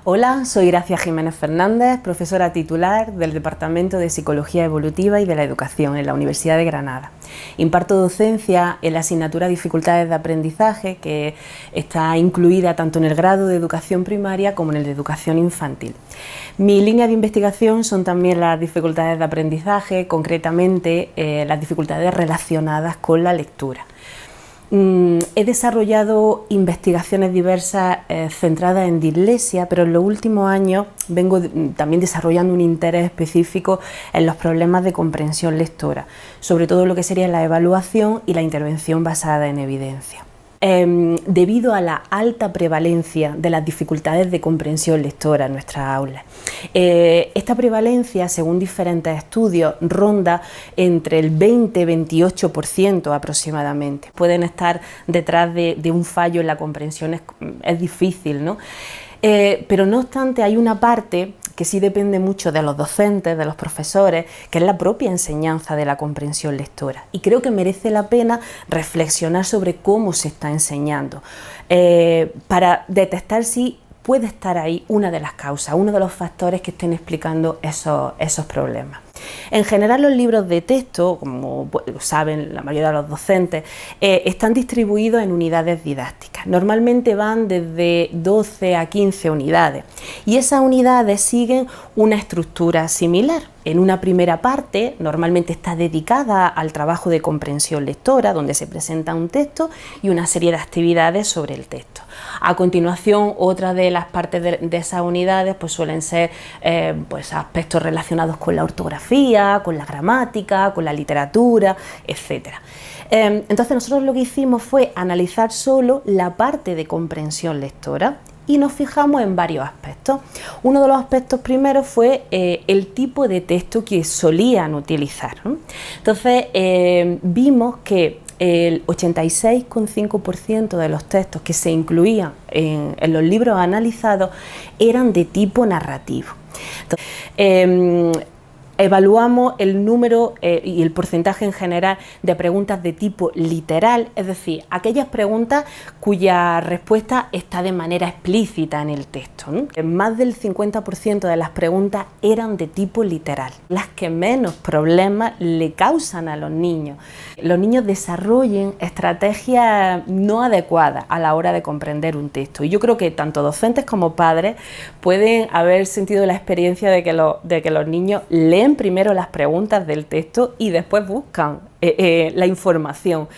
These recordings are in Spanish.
Hola, soy Gracia Jiménez Fernández, profesora titular del Departamento de Psicología Evolutiva y de la Educación en la Universidad de Granada. Imparto docencia en la asignatura Dificultades de Aprendizaje, que está incluida tanto en el grado de Educación Primaria como en el de Educación Infantil. Mi línea de investigación son también las dificultades de aprendizaje, concretamente las dificultades relacionadas con la lectura. He desarrollado investigaciones diversas centradas en dislexia, pero en los últimos años vengo también desarrollando un interés específico en los problemas de comprensión lectora, sobre todo lo que sería la evaluación y la intervención basada en evidencia. Debido a la alta prevalencia de las dificultades de comprensión lectora en nuestras aulas. Esta prevalencia, según diferentes estudios, ronda entre el 20-28% aproximadamente. Pueden estar detrás de un fallo en la comprensión, es difícil, ¿no? Pero no obstante hay una parte que sí depende mucho de los docentes, de los profesores, que es la propia enseñanza de la comprensión lectora. Y creo que merece la pena reflexionar sobre cómo se está enseñando, para detectar si puede estar ahí una de las causas, uno de los factores que estén explicando esos problemas. En general, los libros de texto, como saben la mayoría de los docentes, están distribuidos en unidades didácticas. Normalmente van desde 12 a 15 unidades y esas unidades siguen una estructura similar. En una primera parte, normalmente está dedicada al trabajo de comprensión lectora, donde se presenta un texto y una serie de actividades sobre el texto. A continuación, otra de las partes de esas unidades pues suelen ser aspectos relacionados con la ortografía, con la gramática, con la literatura, etc. Entonces nosotros lo que hicimos fue analizar solo la parte de comprensión lectora y nos fijamos en varios aspectos. Uno de los aspectos primeros fue el tipo de texto que solían utilizar, ¿no? Entonces vimos que el 86,5% de los textos que se incluían en los libros analizados eran de tipo narrativo. Entonces, evaluamos el número y el porcentaje en general de preguntas de tipo literal, es decir, aquellas preguntas cuya respuesta está de manera explícita en el texto, ¿no? Más del 50% de las preguntas eran de tipo literal, las que menos problemas le causan a los niños. Los niños desarrollen estrategias no adecuadas a la hora de comprender un texto y yo creo que tanto docentes como padres pueden haber sentido la experiencia de que los niños leen primero las preguntas del texto y después buscan la información.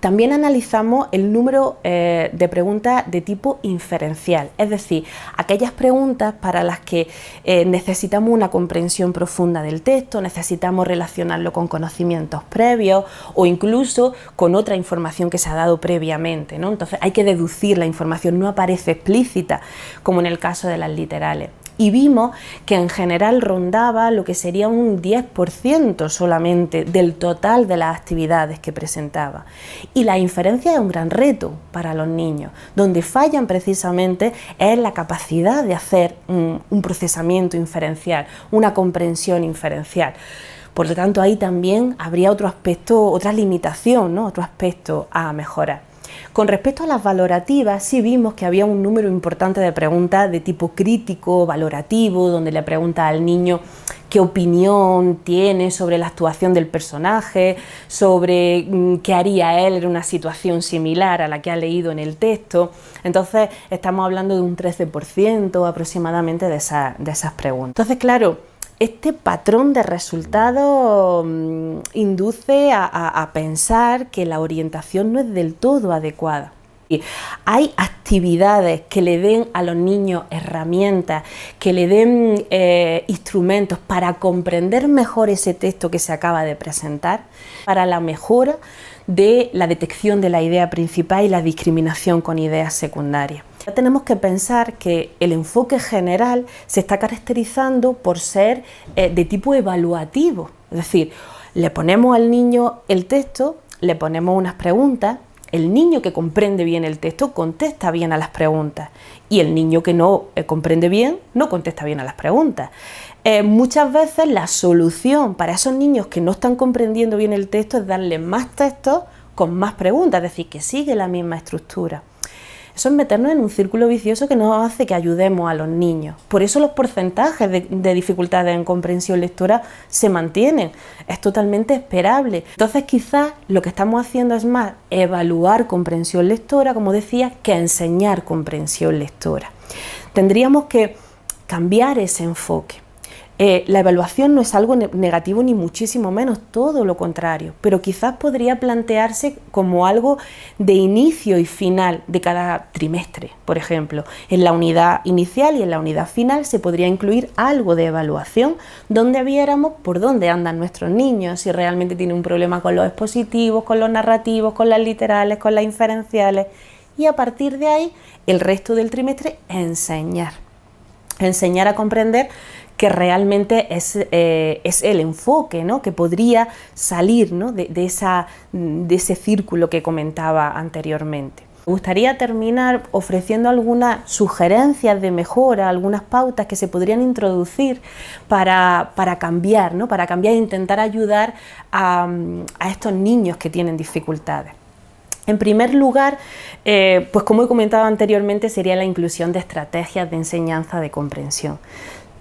También analizamos el número de preguntas de tipo inferencial, es decir, aquellas preguntas para las que necesitamos una comprensión profunda del texto, necesitamos relacionarlo con conocimientos previos o incluso con otra información que se ha dado previamente, ¿no? Entonces hay que deducir la información, no aparece explícita como en el caso de las literales. Y vimos que en general rondaba lo que sería un 10% solamente del total de las actividades que presentaba. Y la inferencia es un gran reto para los niños. Donde fallan precisamente es la capacidad de hacer un procesamiento inferencial, una comprensión inferencial. Por lo tanto, ahí también habría otro aspecto, otra limitación, ¿no? Otro aspecto a mejorar. Con respecto a las valorativas, sí vimos que había un número importante de preguntas de tipo crítico, valorativo, donde le pregunta al niño qué opinión tiene sobre la actuación del personaje, sobre qué haría él en una situación similar a la que ha leído en el texto. Entonces estamos hablando de un 13% aproximadamente de esas preguntas. Entonces, claro, este patrón de resultados induce a pensar que la orientación no es del todo adecuada. Hay actividades que le den a los niños herramientas, que le den instrumentos para comprender mejor ese texto que se acaba de presentar, para la mejora de la detección de la idea principal y la discriminación con ideas secundarias. Tenemos que pensar que el enfoque general se está caracterizando por ser de tipo evaluativo, es decir, le ponemos al niño el texto, le ponemos unas preguntas, el niño que comprende bien el texto contesta bien a las preguntas y el niño que no comprende bien no contesta bien a las preguntas. Muchas veces la solución para esos niños que no están comprendiendo bien el texto es darle más textos con más preguntas, es decir, que sigue la misma estructura. Eso es meternos en un círculo vicioso que no hace que ayudemos a los niños. Por eso los porcentajes de dificultades en comprensión lectora se mantienen. Es totalmente esperable. Entonces quizás lo que estamos haciendo es más evaluar comprensión lectora, como decía, que enseñar comprensión lectora. Tendríamos que cambiar ese enfoque. La evaluación no es algo negativo ni muchísimo menos, todo lo contrario, pero quizás podría plantearse como algo de inicio y final de cada trimestre, por ejemplo. En la unidad inicial y en la unidad final se podría incluir algo de evaluación donde viéramos por dónde andan nuestros niños, si realmente tienen un problema con los expositivos, con los narrativos, con las literales, con las inferenciales, y a partir de ahí el resto del trimestre enseñar a comprender que realmente es el enfoque, ¿no?, que podría salir, ¿no?, de ese círculo que comentaba anteriormente. Me gustaría terminar ofreciendo algunas sugerencias de mejora, algunas pautas que se podrían introducir para cambiar, ¿no?, para cambiar e intentar ayudar a estos niños que tienen dificultades. En primer lugar, pues como he comentado anteriormente, sería la inclusión de estrategias de enseñanza de comprensión.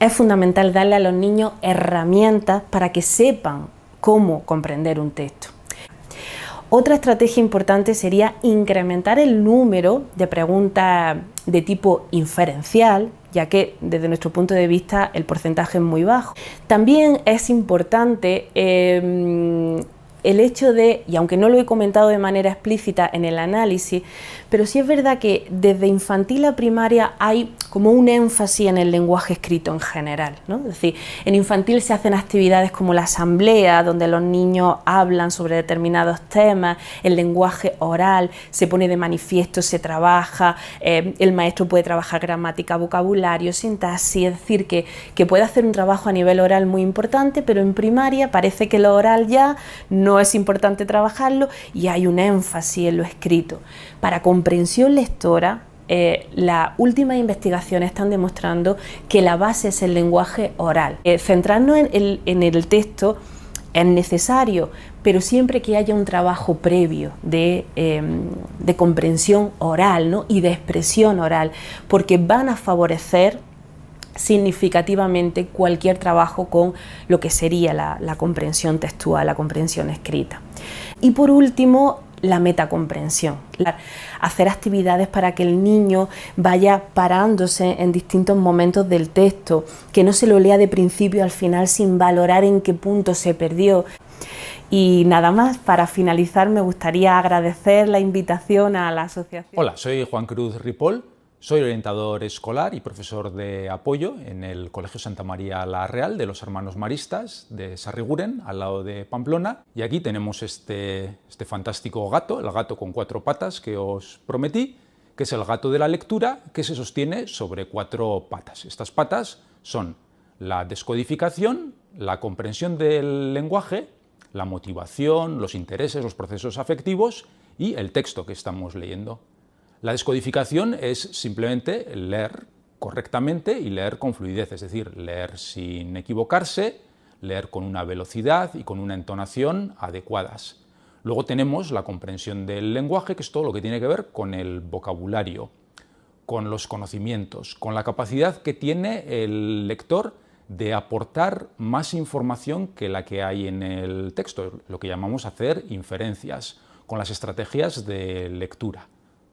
Es fundamental darle a los niños herramientas para que sepan cómo comprender un texto. Otra estrategia importante sería incrementar el número de preguntas de tipo inferencial, ya que desde nuestro punto de vista el porcentaje es muy bajo. También es importante el hecho de, y aunque no lo he comentado de manera explícita en el análisis, pero sí es verdad que desde infantil a primaria hay como un énfasis en el lenguaje escrito en general, ¿no? Es decir, en infantil se hacen actividades como la asamblea, donde los niños hablan sobre determinados temas, el lenguaje oral se pone de manifiesto, se trabaja, el maestro puede trabajar gramática, vocabulario, sintaxis, es decir, que puede hacer un trabajo a nivel oral muy importante, pero en primaria parece que lo oral ya no es importante trabajarlo y hay un énfasis en lo escrito. Para comprensión lectora, las últimas investigaciones están demostrando que la base es el lenguaje oral. Centrarnos en el texto es necesario, pero siempre que haya un trabajo previo de comprensión oral, ¿no?, y de expresión oral, porque van a favorecer significativamente cualquier trabajo con lo que sería la comprensión textual, la comprensión escrita. Y por último, la metacomprensión, hacer actividades para que el niño vaya parándose en distintos momentos del texto, que no se lo lea de principio al final sin valorar en qué punto se perdió. Y nada más, para finalizar me gustaría agradecer la invitación a la asociación. Hola, soy Juan Cruz Ripoll, soy orientador escolar y profesor de apoyo en el Colegio Santa María la Real de los Hermanos Maristas de Sarriguren, al lado de Pamplona. Y aquí tenemos este fantástico gato, el gato con 4 patas que os prometí, que es el gato de la lectura, que se sostiene sobre 4 patas. Estas patas son la descodificación, la comprensión del lenguaje, la motivación, los intereses, los procesos afectivos y el texto que estamos leyendo. La descodificación es simplemente leer correctamente y leer con fluidez, es decir, leer sin equivocarse, leer con una velocidad y con una entonación adecuadas. Luego tenemos la comprensión del lenguaje, que es todo lo que tiene que ver con el vocabulario, con los conocimientos, con la capacidad que tiene el lector de aportar más información que la que hay en el texto, lo que llamamos hacer inferencias, con las estrategias de lectura.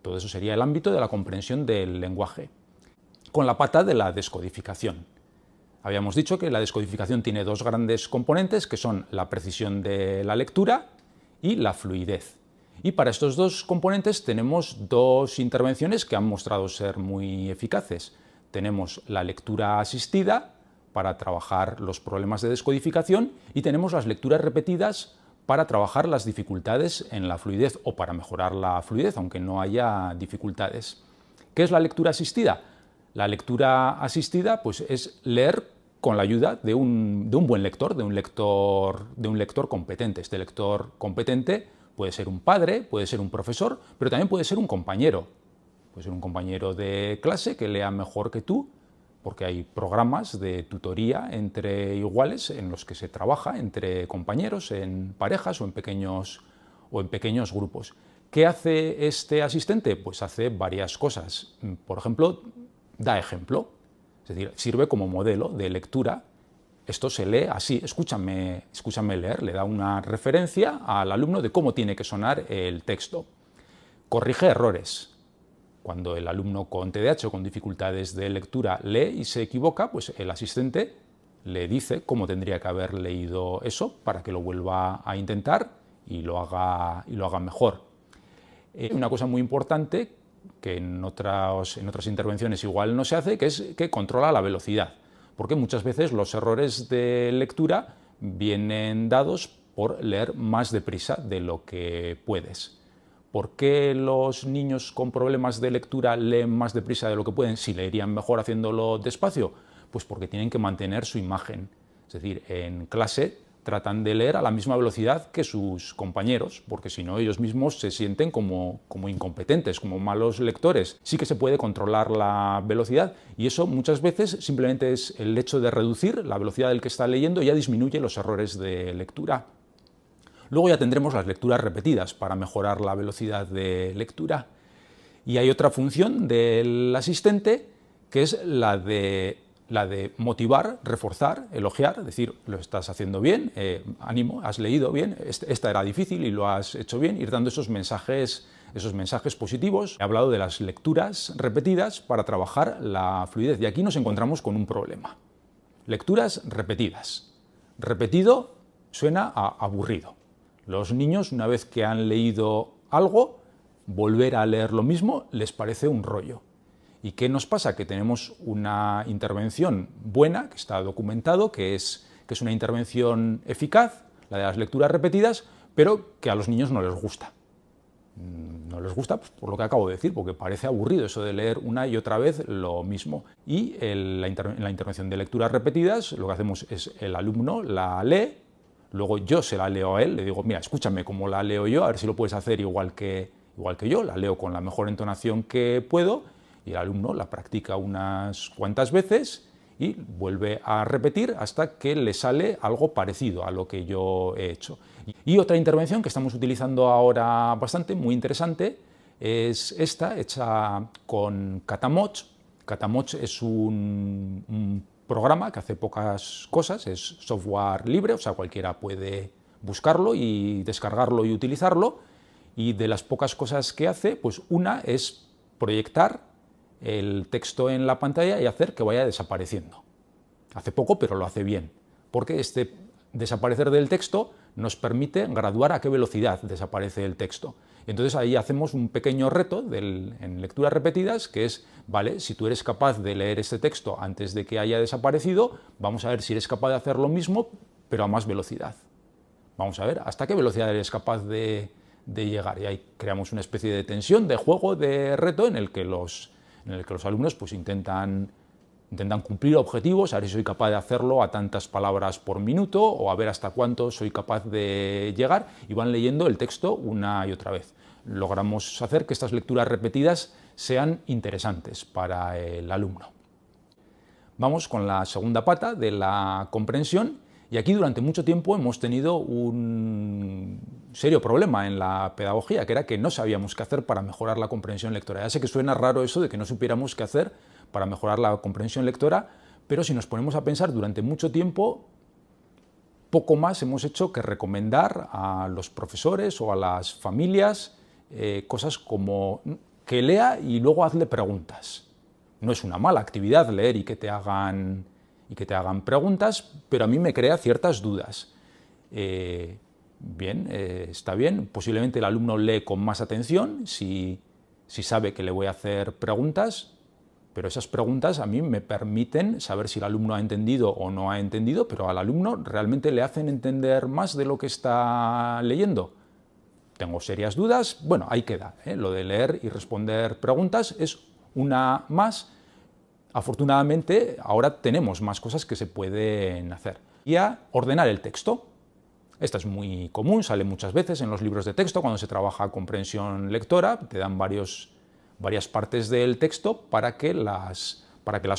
Todo eso sería el ámbito de la comprensión del lenguaje. Con la pata de la descodificación. Habíamos dicho que la descodificación tiene 2 grandes componentes, que son la precisión de la lectura y la fluidez. Y para estos 2 componentes tenemos 2 intervenciones que han mostrado ser muy eficaces. Tenemos la lectura asistida para trabajar los problemas de descodificación y tenemos las lecturas repetidas para trabajar las dificultades en la fluidez o para mejorar la fluidez, aunque no haya dificultades. ¿Qué es la lectura asistida? La lectura asistida pues, es leer con la ayuda de un buen lector, de un lector competente. Este lector competente puede ser un padre, puede ser un profesor, pero también puede ser un compañero. Puede ser un compañero de clase que lea mejor que tú, porque hay programas de tutoría entre iguales en los que se trabaja entre compañeros, en parejas o en pequeños grupos. ¿Qué hace este asistente? Pues hace varias cosas. Por ejemplo, da ejemplo, es decir, sirve como modelo de lectura. Esto se lee así, escúchame leer, le da una referencia al alumno de cómo tiene que sonar el texto. Corrige errores. Cuando el alumno con TDAH o con dificultades de lectura lee y se equivoca, pues el asistente le dice cómo tendría que haber leído eso para que lo vuelva a intentar y lo haga mejor. Una cosa muy importante que en otras intervenciones igual no se hace, que es que controla la velocidad, porque muchas veces los errores de lectura vienen dados por leer más deprisa de lo que puedes. ¿Por qué los niños con problemas de lectura leen más deprisa de lo que pueden si leerían mejor haciéndolo despacio? Pues porque tienen que mantener su imagen. Es decir, en clase tratan de leer a la misma velocidad que sus compañeros, porque si no ellos mismos se sienten como incompetentes, como malos lectores. Sí que se puede controlar la velocidad y eso muchas veces simplemente es el hecho de reducir la velocidad del que está leyendo, ya disminuye los errores de lectura. Luego ya tendremos las lecturas repetidas para mejorar la velocidad de lectura. Y hay otra función del asistente que es la de motivar, reforzar, elogiar, decir, lo estás haciendo bien, ánimo, has leído bien, esta era difícil y lo has hecho bien, ir dando esos mensajes positivos. He hablado de las lecturas repetidas para trabajar la fluidez y aquí nos encontramos con un problema. Lecturas repetidas. Repetido suena a aburrido. Los niños, una vez que han leído algo, volver a leer lo mismo les parece un rollo. ¿Y qué nos pasa? Que tenemos una intervención buena, que está documentado, que es una intervención eficaz, la de las lecturas repetidas, pero que a los niños no les gusta. No les gusta pues, por lo que acabo de decir, porque parece aburrido eso de leer una y otra vez lo mismo. Y en la intervención de lecturas repetidas lo que hacemos es el alumno la lee, luego yo se la leo a él, le digo, mira, escúchame cómo la leo yo, a ver si lo puedes hacer igual que yo, la leo con la mejor entonación que puedo, y el alumno la practica unas cuantas veces y vuelve a repetir hasta que le sale algo parecido a lo que yo he hecho. Y otra intervención que estamos utilizando ahora bastante, muy interesante, es esta, hecha con Katamoch. Katamoch es un programa que hace pocas cosas, es software libre, o sea, cualquiera puede buscarlo y descargarlo y utilizarlo, y de las pocas cosas que hace, pues una es proyectar el texto en la pantalla y hacer que vaya desapareciendo. Hace poco, pero lo hace bien, porque este desaparecer del texto nos permite graduar a qué velocidad desaparece el texto. Entonces ahí hacemos un pequeño reto en lecturas repetidas, que es, vale, si tú eres capaz de leer este texto antes de que haya desaparecido, vamos a ver si eres capaz de hacer lo mismo, pero a más velocidad. Vamos a ver hasta qué velocidad eres capaz de llegar. Y ahí creamos una especie de tensión, de juego, de reto, en el que los alumnos pues, intentan cumplir objetivos, a ver si soy capaz de hacerlo a tantas palabras por minuto o a ver hasta cuánto soy capaz de llegar, y van leyendo el texto una y otra vez. Logramos hacer que estas lecturas repetidas sean interesantes para el alumno. Vamos con la segunda pata de la comprensión, y aquí durante mucho tiempo hemos tenido un serio problema en la pedagogía, que era que no sabíamos qué hacer para mejorar la comprensión lectora. Ya sé que suena raro eso de que no supiéramos qué hacer para mejorar la comprensión lectora, pero si nos ponemos a pensar, durante mucho tiempo poco más hemos hecho que recomendar a los profesores o a las familias cosas como que lea y luego hazle preguntas. No es una mala actividad leer y que te hagan preguntas, pero a mí me crea ciertas dudas. Está bien, posiblemente el alumno lee con más atención si sabe que le voy a hacer preguntas, pero esas preguntas a mí me permiten saber si el alumno ha entendido o no ha entendido, pero al alumno realmente le hacen entender más de lo que está leyendo. Tengo serias dudas, bueno, ahí queda, lo de leer y responder preguntas es una más. Afortunadamente, ahora tenemos más cosas que se pueden hacer. Y a ordenar el texto. Esta es muy común, sale muchas veces en los libros de texto, cuando se trabaja comprensión lectora, te dan varias partes del texto para que las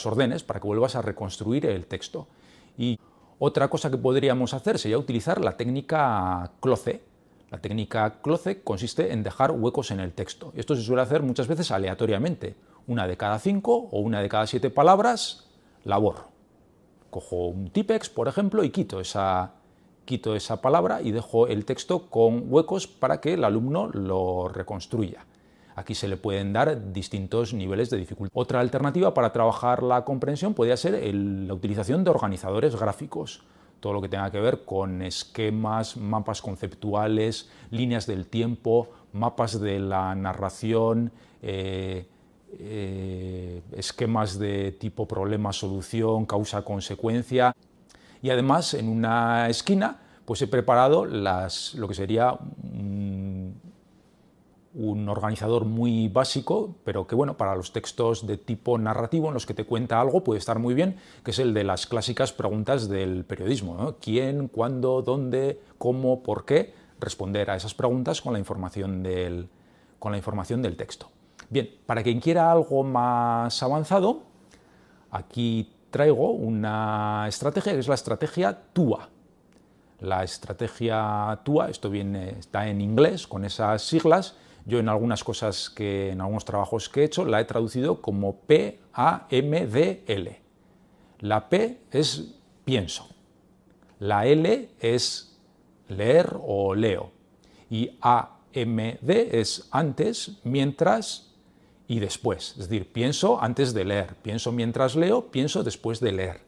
ordenes, para que vuelvas a reconstruir el texto. Y otra cosa que podríamos hacer sería utilizar la técnica CLOCE. La técnica Cloze consiste en dejar huecos en el texto. Esto se suele hacer muchas veces aleatoriamente. Una de cada 5 o una de cada 7 palabras la borro. Cojo un Tipex, por ejemplo, y quito esa palabra y dejo el texto con huecos para que el alumno lo reconstruya. Aquí se le pueden dar distintos niveles de dificultad. Otra alternativa para trabajar la comprensión podría ser la utilización de organizadores gráficos. Todo lo que tenga que ver con esquemas, mapas conceptuales, líneas del tiempo, mapas de la narración, esquemas de tipo problema-solución, causa-consecuencia. Y además, en una esquina, pues he preparado lo que sería un organizador muy básico, pero que bueno, para los textos de tipo narrativo en los que te cuenta algo puede estar muy bien, que es el de las clásicas preguntas del periodismo, ¿no? ¿Quién, cuándo, dónde, cómo, por qué? Responder a esas preguntas con la información del texto. Bien, para quien quiera algo más avanzado, aquí traigo una estrategia que es la estrategia TUA. La estrategia TUA, está en inglés con esas siglas. Yo en algunos trabajos que he hecho la he traducido como PAMDL. La P es pienso, la L es leer o leo y AMD es antes, mientras y después. Es decir, pienso antes de leer, pienso mientras leo, pienso después de leer.